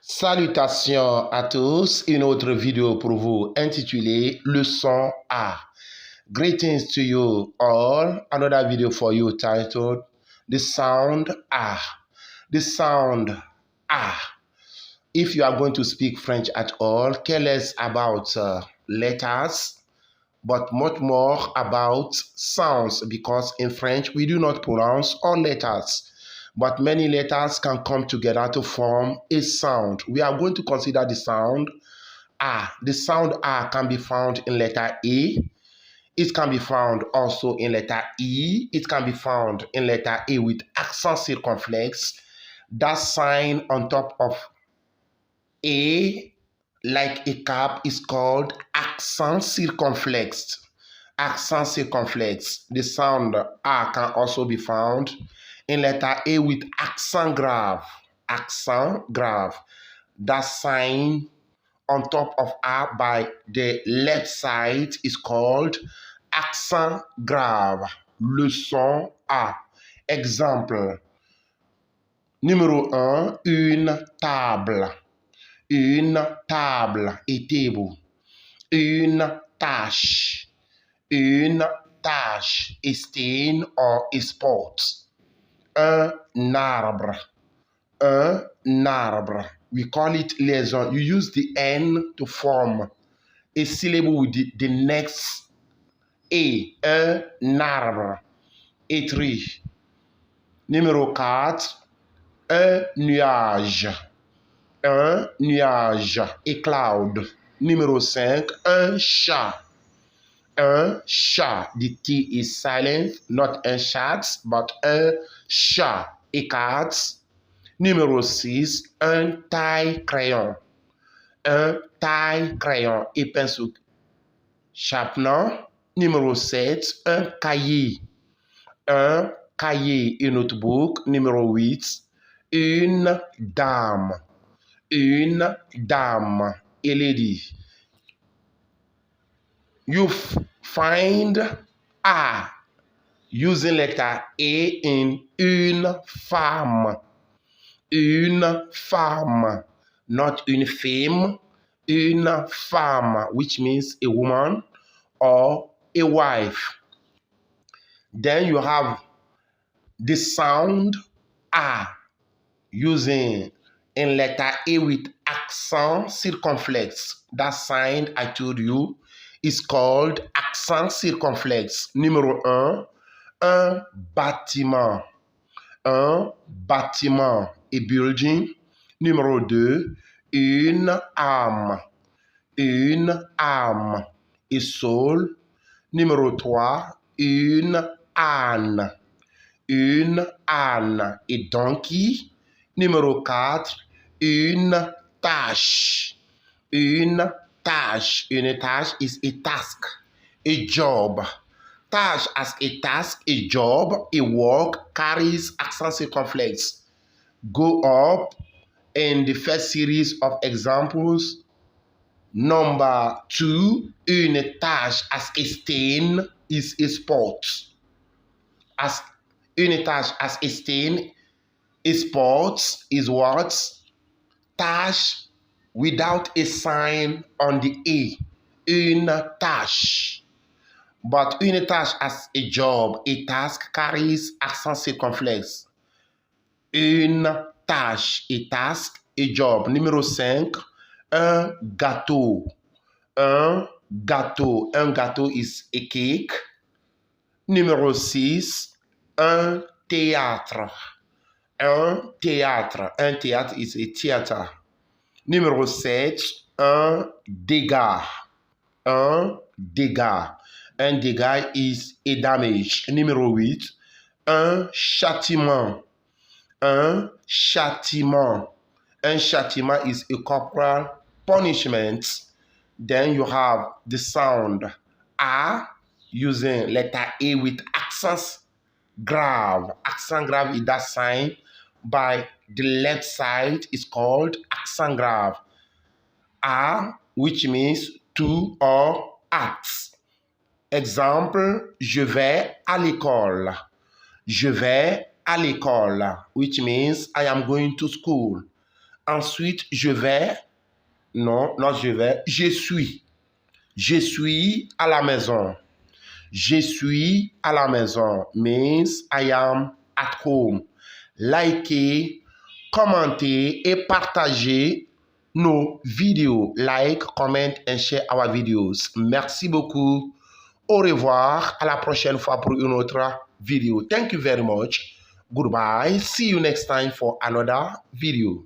Salutations à tous, une autre vidéo pour vous intitulée Leçon A. Greetings to you all, another video for you titled The Sound A. The sound A. If you are going to speak French at all, care less about letters, but much more about sounds, because in French we do not pronounce all letters, but many letters can come together to form a sound. We are going to consider the sound A. The sound A can be found in letter A. It can be found also in letter E. It can be found in letter A with accent circumflex. That sign on top of A, like a cap, is called accent circumflex. Accent circumflex. The sound A can also be found in letter A with accent grave. Accent grave. That sign on top of A by the left side is called accent grave. Leçon A. Exemple. Numéro 1, une table. Une table, a table. Une tâche. Une tâche, a stain or a spot. Un arbre. Un arbre. We call it liaison. You use the N to form a syllable with the next A. Un arbre. A tree. Numéro 4. Un nuage. Un nuage. A cloud. Numéro 5. Un chat. Un chat. The T is silent, not un chat, but un chat. A cat. Numéro 6. Un taille-crayon. Un taille-crayon. A pencil sharpener. Numéro 7. Un cahier. Un cahier. A notebook. Numéro 8. Une dame. Une dame. A lady. You find A using letter A in une femme. Une femme. Not une femme. Une femme, which means a woman or a wife. Then you have the sound A using in letter A with accent circumflex. That sign I told you is called accent circumflex. Numéro 1, un bâtiment. Un bâtiment, a building. Numéro 2, une âme. Une âme, a soul. Numéro 3, une âne. Une âne, a donkey. Numéro 4, une tâche. Une tâche. Une tâche is a task, a job. Tâche as a task, a job, a work, carries accent circumflex. Go up in the first series of examples. Number 2, une tâche as a stain is a spot. As une tâche as a stain, a spot is what? Tâche without a sign on the A. Une tâche. But une tâche as a job, a task, carries accent circumflex. Une tâche, a task, a job. Numéro 5, un gâteau. Un gâteau. Un gâteau is a cake. Numéro 6, un théâtre. Un théâtre. Un théâtre is a theater. Numéro 7, un dégât. Un dégât. Un dégât is a damage. Numéro 8, un châtiment. Un châtiment. Un châtiment is a corporal punishment. Then you have the sound A using letter A with accent grave. Accent grave is that sign by the left side is called accent grave. A, which means to or at. Exemple, je vais à l'école. Je vais à l'école, which means I am going to school. Ensuite, je vais. Non, je vais. Je suis. Je suis à la maison. Je suis à la maison means I am at home. Likez, commentez et partagez nos vidéos. Like, comment and share our videos. Merci beaucoup. Au revoir. À la prochaine fois pour une autre vidéo. Thank you very much. Goodbye. See you next time for another video.